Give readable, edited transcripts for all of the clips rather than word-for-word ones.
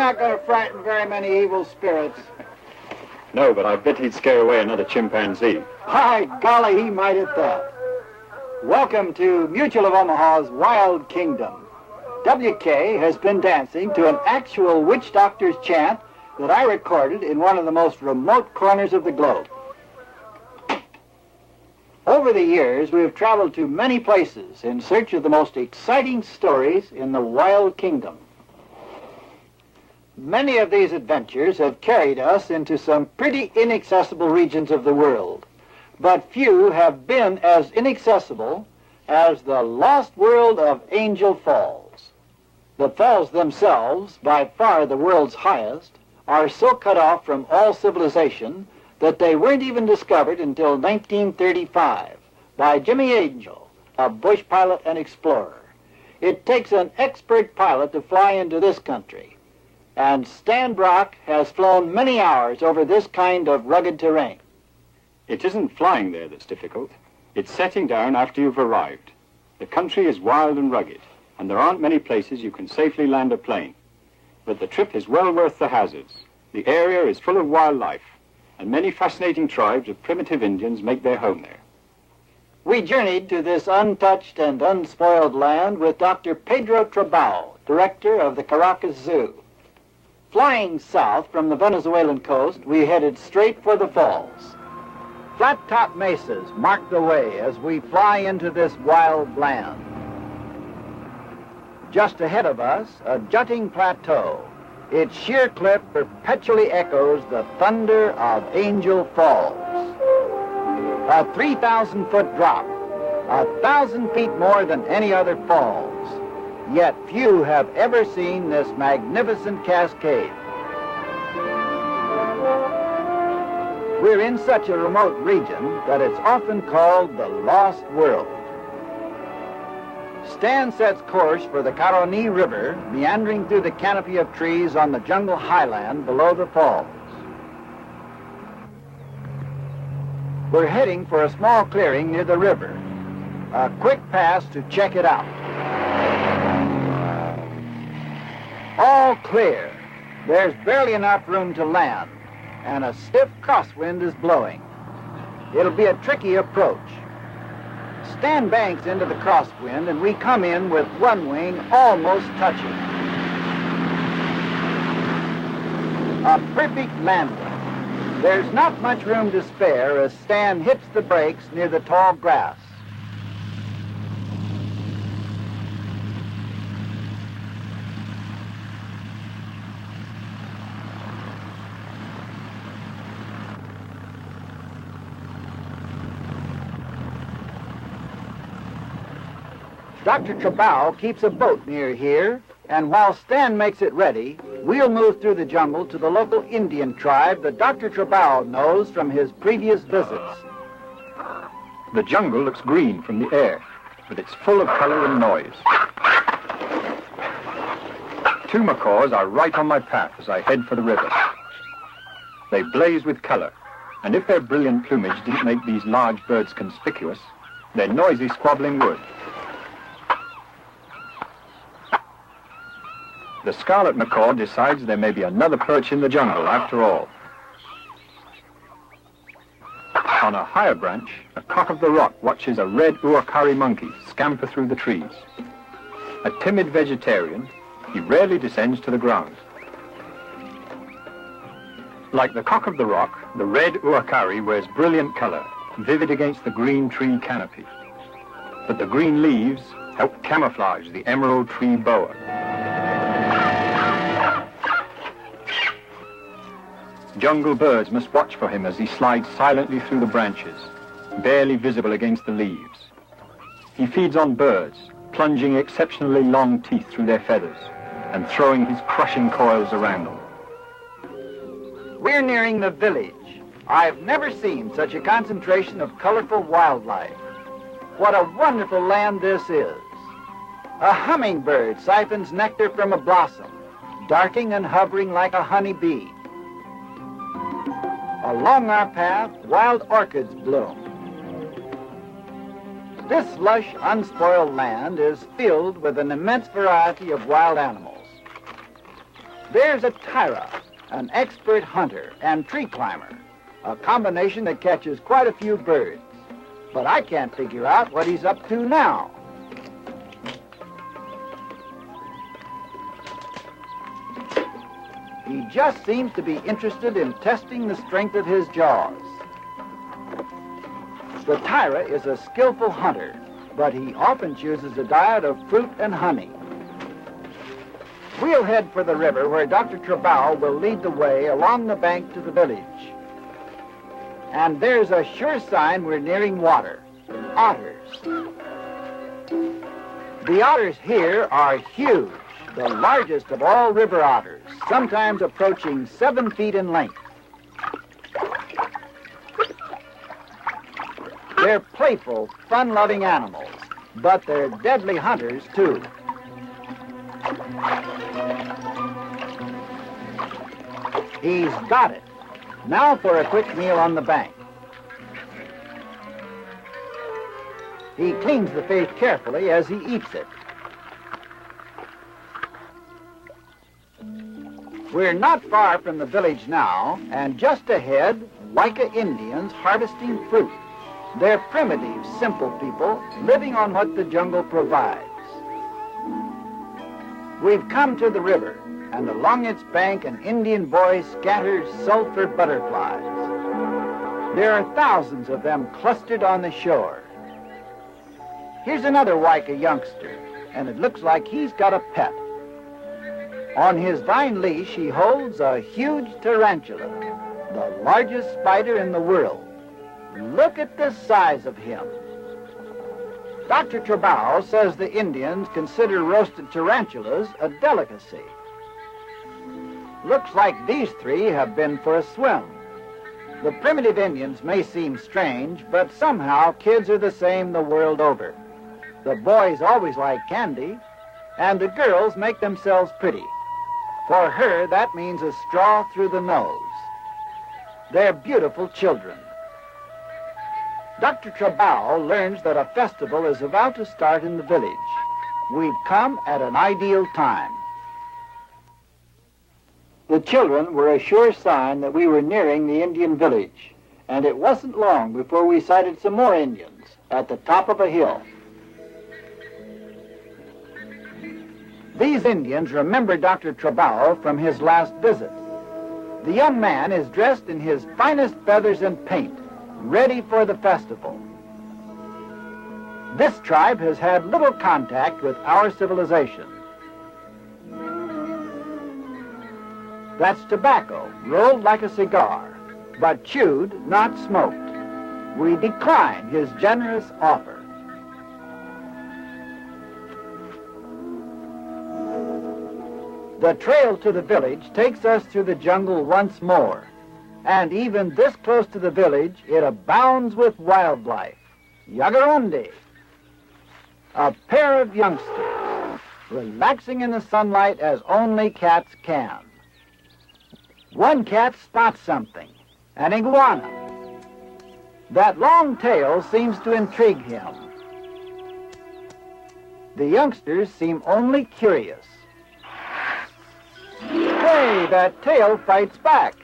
not going to frighten very many evil spirits. No, but I bet he'd scare away another chimpanzee. By golly, he might at that. Welcome to Mutual of Omaha's Wild Kingdom. WK has been dancing to an actual witch doctor's chant that I recorded in one of the most remote corners of the globe. Over the years, we have traveled to many places in search of the most exciting stories in the Wild Kingdom. Many of these adventures have carried us into some pretty inaccessible regions of the world, but few have been as inaccessible as the lost world of Angel Falls. The falls themselves, by far the world's highest, are so cut off from all civilization that they weren't even discovered until 1935 by Jimmy Angel, a bush pilot and explorer. It takes an expert pilot to fly into this country, and Stan Brock has flown many hours over this kind of rugged terrain. It isn't flying there that's difficult. It's setting down after you've arrived. The country is wild and rugged, and there aren't many places you can safely land a plane. But the trip is well worth the hazards. The area is full of wildlife, and many fascinating tribes of primitive Indians make their home there. We journeyed to this untouched and unspoiled land with Dr. Pedro Trebbau, director of the Caracas Zoo. Flying south from the Venezuelan coast, we headed straight for the falls. Flat-top mesas mark the way as we fly into this wild land. Just ahead of us, a jutting plateau. Its sheer cliff perpetually echoes the thunder of Angel Falls. A 3,000-foot drop, 1,000 feet more than any other falls. Yet few have ever seen this magnificent cascade. We're in such a remote region that it's often called the Lost World. Stan sets course for the Caroni River, meandering through the canopy of trees on the jungle highland below the falls. We're heading for a small clearing near the river. A quick pass to check it out. All clear. There's barely enough room to land, and a stiff crosswind is blowing. It'll be a tricky approach. Stan banks into the crosswind, and we come in with one wing almost touching. A perfect landing. There's not much room to spare as Stan hits the brakes near the tall grass. Dr. Trebbau keeps a boat near here, and while Stan makes it ready, we'll move through the jungle to the local Indian tribe that Dr. Trebbau knows from his previous visits. The jungle looks green from the air, but it's full of color and noise. Two macaws are right on my path as I head for the river. They blaze with color, and if their brilliant plumage didn't make these large birds conspicuous, they're noisy squabbling wood. The scarlet macaw decides there may be another perch in the jungle after all. On a higher branch, a cock of the rock watches a red uakari monkey scamper through the trees. A timid vegetarian, he rarely descends to the ground. Like the cock of the rock, the red uakari wears brilliant color, vivid against the green tree canopy. But the green leaves help camouflage the emerald tree boa. Jungle birds must watch for him as he slides silently through the branches, barely visible against the leaves. He feeds on birds, plunging exceptionally long teeth through their feathers and throwing his crushing coils around them. We're nearing the village. I've never seen such a concentration of colorful wildlife. What a wonderful land this is. A hummingbird siphons nectar from a blossom, darting and hovering like a honeybee. Along our path, wild orchids bloom. This lush, unspoiled land is filled with an immense variety of wild animals. There's a tyra, an expert hunter and tree climber, a combination that catches quite a few birds. But I can't figure out what he's up to now. He just seems to be interested in testing the strength of his jaws. The tyra is a skillful hunter, but he often chooses a diet of fruit and honey. We'll head for the river where Dr. Trebbau will lead the way along the bank to the village. And there's a sure sign we're nearing water: otters. The otters here are huge, the largest of all river otters, sometimes approaching 7 feet in length. They're playful, fun-loving animals, but they're deadly hunters, too. He's got it. Now for a quick meal on the bank. He cleans the fish carefully as he eats it. We're not far from the village now, and just ahead, Wika Indians harvesting fruit. They're primitive, simple people living on what the jungle provides. We've come to the river, and along its bank an Indian boy scatters sulfur butterflies. There are thousands of them clustered on the shore. Here's another Wika youngster, and it looks like he's got a pet. On his vine leash he holds a huge tarantula, the largest spider in the world. Look at the size of him. Dr. Trebbau says the Indians consider roasted tarantulas a delicacy. Looks like these three have been for a swim. The primitive Indians may seem strange, but somehow kids are the same the world over. The boys always like candy, and the girls make themselves pretty. For her, that means a straw through the nose. They're beautiful children. Dr. Trebbau learns that a festival is about to start in the village. We've come at an ideal time. The children were a sure sign that we were nearing the Indian village, and it wasn't long before we sighted some more Indians at the top of a hill. These Indians remember Dr. Trebbau from his last visit. The young man is dressed in his finest feathers and paint, ready for the festival. This tribe has had little contact with our civilization. That's tobacco, rolled like a cigar, but chewed, not smoked. We decline his generous offer. The trail to the village takes us through the jungle once more. And even this close to the village, it abounds with wildlife. Yagarundi, a pair of youngsters, relaxing in the sunlight as only cats can. One cat spots something, an iguana. That long tail seems to intrigue him. The youngsters seem only curious. Hey, that tail fights back.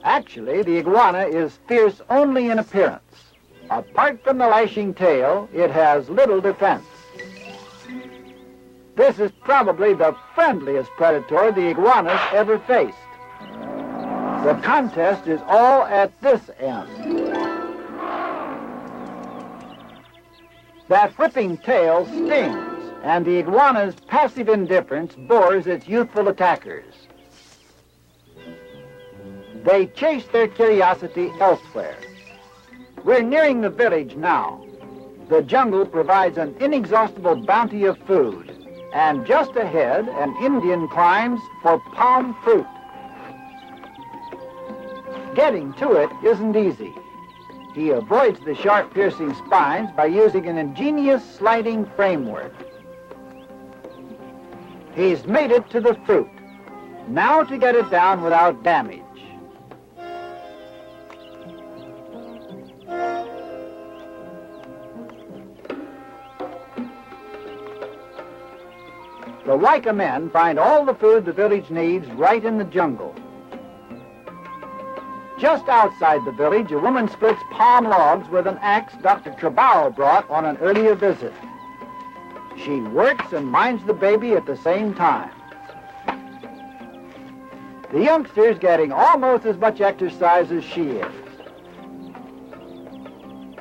Actually, the iguana is fierce only in appearance. Apart from the lashing tail, it has little defense. This is probably the friendliest predator the iguanas ever faced. The contest is all at this end. That whipping tail stings, and the iguana's passive indifference bores its youthful attackers. They chase their curiosity elsewhere. We're nearing the village now. The jungle provides an inexhaustible bounty of food, and just ahead, an Indian climbs for palm fruit. Getting to it isn't easy. He avoids the sharp, piercing spines by using an ingenious sliding framework. He's made it to the fruit. Now to get it down without damage. The Wika men find all the food the village needs right in the jungle. Just outside the village, a woman splits palm logs with an axe Dr. Trebbau brought on an earlier visit. She works and minds the baby at the same time. The youngster's getting almost as much exercise as she is.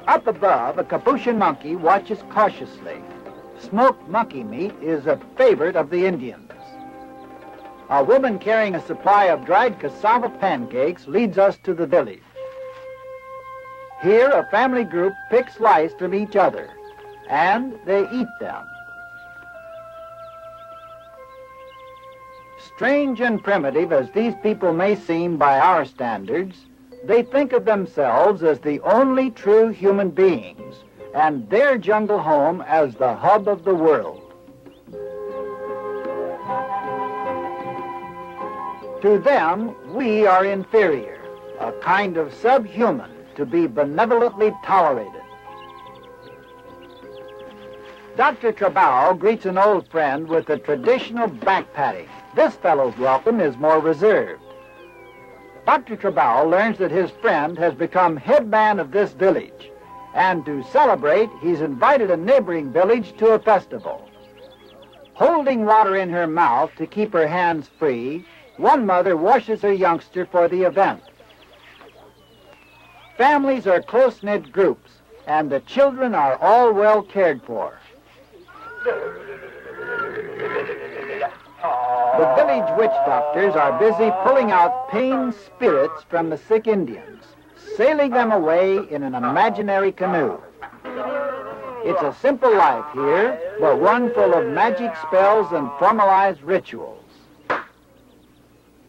Up above, a capuchin monkey watches cautiously. Smoked monkey meat is a favorite of the Indians. A woman carrying a supply of dried cassava pancakes leads us to the village. Here, a family group picks lice from each other, and they eat them. Strange and primitive as these people may seem by our standards, they think of themselves as the only true human beings, and their jungle home as the hub of the world. To them, we are inferior, a kind of subhuman to be benevolently tolerated. Dr. Trebbau greets an old friend with a traditional back-patting. This fellow's welcome is more reserved. Dr. Trebbau learns that his friend has become head man of this village, and to celebrate, he's invited a neighboring village to a festival. Holding water in her mouth to keep her hands free, one mother washes her youngster for the event. Families are close-knit groups, and the children are all well cared for. The village witch doctors are busy pulling out pain spirits from the sick Indians, sailing them away in an imaginary canoe. It's a simple life here, but one full of magic spells and formalized rituals.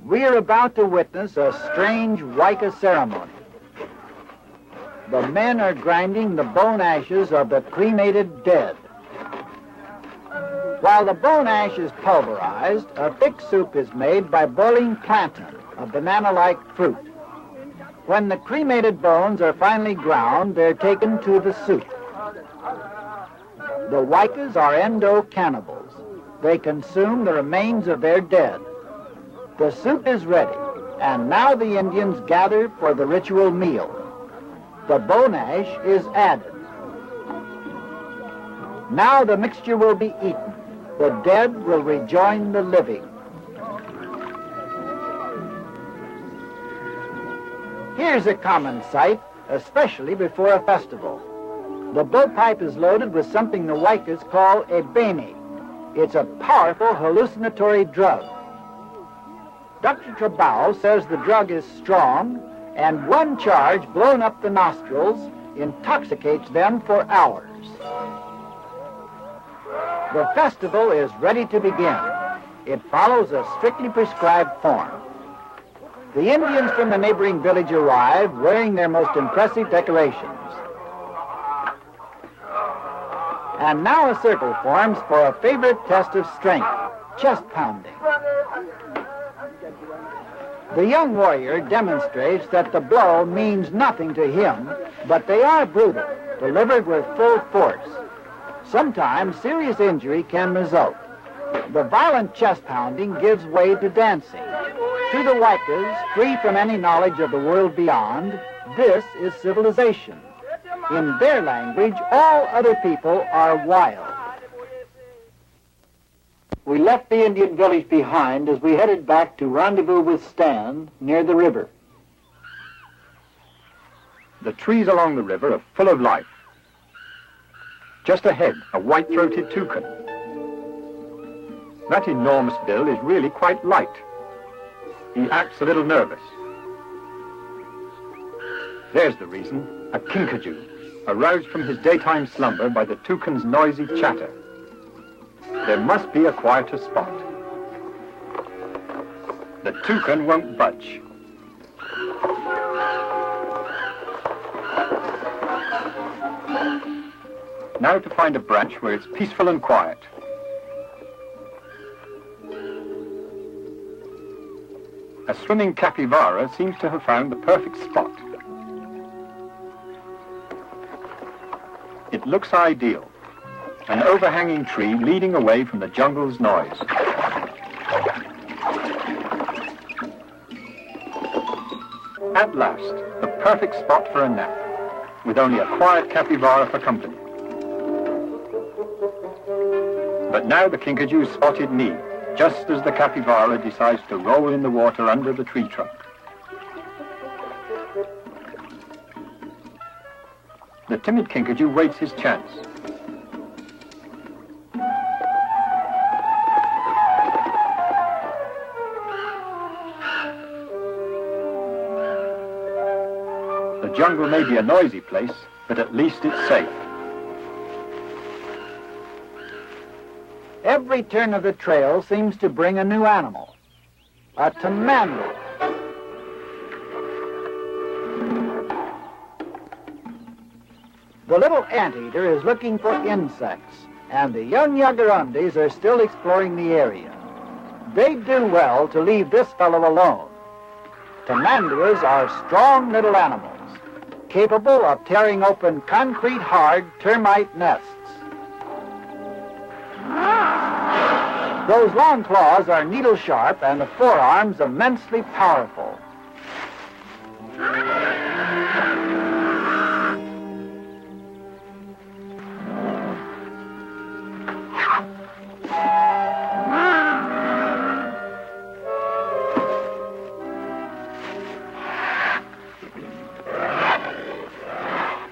We're about to witness a strange Wika ceremony. The men are grinding the bone ashes of the cremated dead. While the bone ash is pulverized, a thick soup is made by boiling plantain, a banana-like fruit. When the cremated bones are finally ground, they're taken to the soup. The Wikas are endo-cannibals. They consume the remains of their dead. The soup is ready, and now the Indians gather for the ritual meal. The bone ash is added. Now the mixture will be eaten. The dead will rejoin the living. Here's a common sight, especially before a festival. The blowpipe is loaded with something the Wikas call a bene. It's a powerful hallucinatory drug. Dr. Trebbau says the drug is strong, and one charge blown up the nostrils intoxicates them for hours. The festival is ready to begin. It follows a strictly prescribed form. The Indians from the neighboring village arrive wearing their most impressive decorations. And now a circle forms for a favorite test of strength, chest pounding. The young warrior demonstrates that the blow means nothing to him, but they are brutal, delivered with full force. Sometimes serious injury can result. The violent chest pounding gives way to dancing. To the Wikas, free from any knowledge of the world beyond, this is civilization. In their language, all other people are wild. We left the Indian village behind as we headed back to rendezvous with Stan near the river. The trees along the river are full of life. Just ahead, a white-throated toucan. That enormous bill is really quite light. He acts a little nervous. There's the reason, a kinkajou, aroused from his daytime slumber by the toucan's noisy chatter. There must be a quieter spot. The toucan won't budge. Now to find a branch where it's peaceful and quiet. A swimming capybara seems to have found the perfect spot. It looks ideal. an overhanging tree leading away from the jungle's noise. At last, the perfect spot for a nap, with only a quiet capybara for company. But now the kinkajou's spotted knee, just as the capybara decides to roll in the water under the tree trunk. The timid kinkajou waits his chance. The jungle may be a noisy place, but at least it's safe. Every turn of the trail seems to bring a new animal. A tamando. The little anteater is looking for insects, and the young jaguarundis are still exploring the area. They'd do well to leave this fellow alone. Tamanduas are strong little animals, capable of tearing open concrete hard termite nests. Those long claws are needle sharp and the forearms immensely powerful.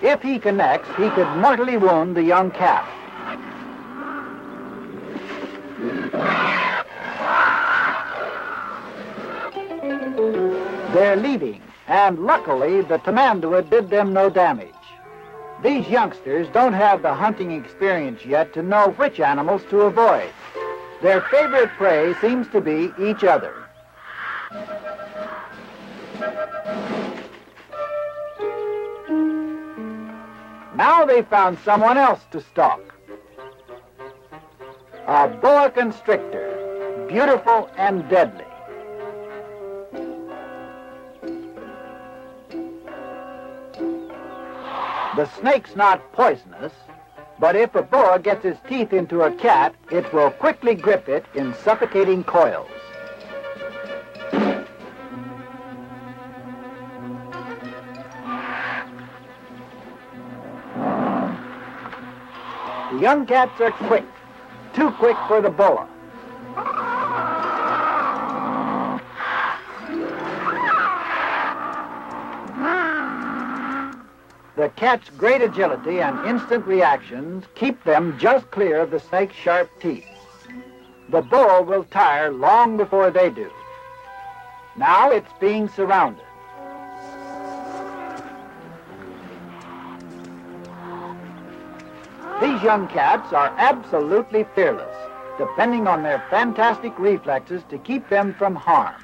If he connects, he could mortally wound the young cat. They're leaving, and luckily the tamandua did them no damage. These youngsters don't have the hunting experience yet to know which animals to avoid. Their favorite prey seems to be each other. Now they found someone else to stalk. A boa constrictor, beautiful and deadly. The snake's not poisonous, but if a boa gets its teeth into a cat, it will quickly grip it in suffocating coils. The young cats are quick, too quick for the boa. The cat's great agility and instant reactions keep them just clear of the snake's sharp teeth. The boa will tire long before they do. Now it's being surrounded. These young cats are absolutely fearless, depending on their fantastic reflexes to keep them from harm.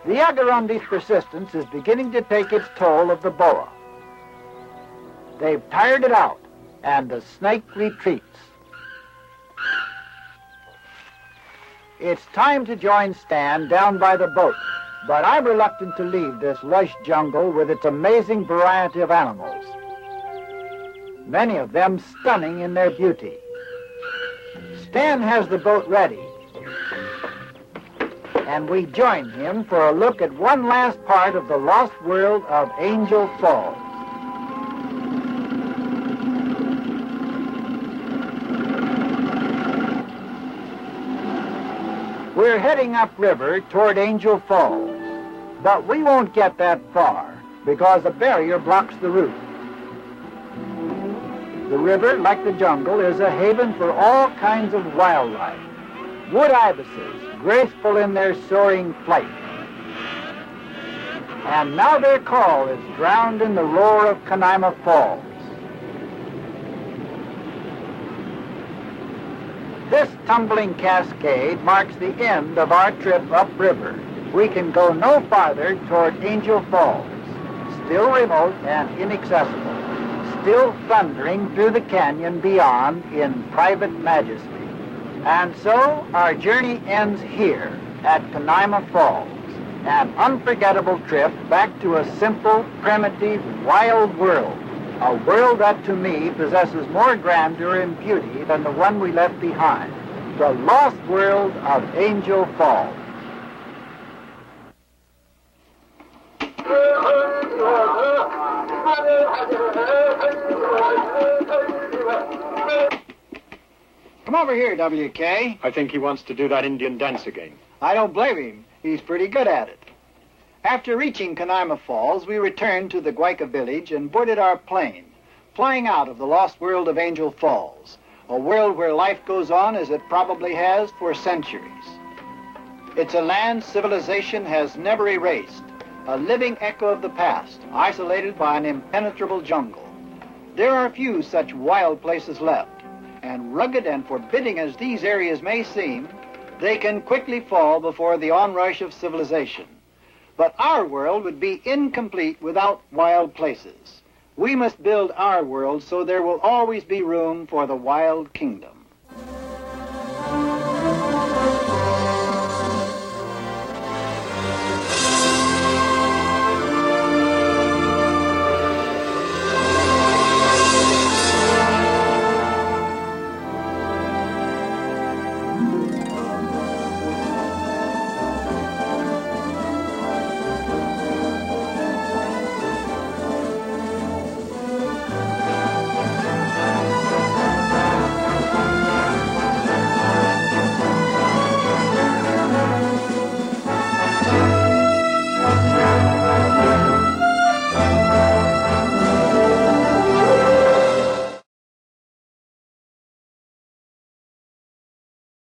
The jaguarundi's persistence is beginning to take its toll of the boa. They've tired it out, and the snake retreats. It's time to join Stan down by the boat, but I'm reluctant to leave this lush jungle with its amazing variety of animals, many of them stunning in their beauty. Stan has the boat ready, and we join him for a look at one last part of the lost world of Angel Falls. We're heading upriver toward Angel Falls, but we won't get that far because a barrier blocks the route. The river, like the jungle, is a haven for all kinds of wildlife. Wood ibises, graceful in their soaring flight. And now their call is drowned in the roar of Canaima Falls. This tumbling cascade marks the end of our trip upriver. We can go no farther toward Angel Falls, still remote and inaccessible, still thundering through the canyon beyond in private majesty. And so our journey ends here at Canaima Falls. An unforgettable trip back to a simple, primitive, wild world. A world that to me possesses more grandeur and beauty than the one we left behind. The lost world of Angel Falls. Come over here, WK. I think he wants to do that Indian dance again. I don't blame him. He's pretty good at it. After reaching Canaima Falls, we returned to the Guayca village and boarded our plane, flying out of the lost world of Angel Falls, a world where life goes on as it probably has for centuries. It's a land civilization has never erased, a living echo of the past, isolated by an impenetrable jungle. There are few such wild places left, and rugged and forbidding as these areas may seem, they can quickly fall before the onrush of civilization. But our world would be incomplete without wild places. We must build our world so there will always be room for the wild kingdom.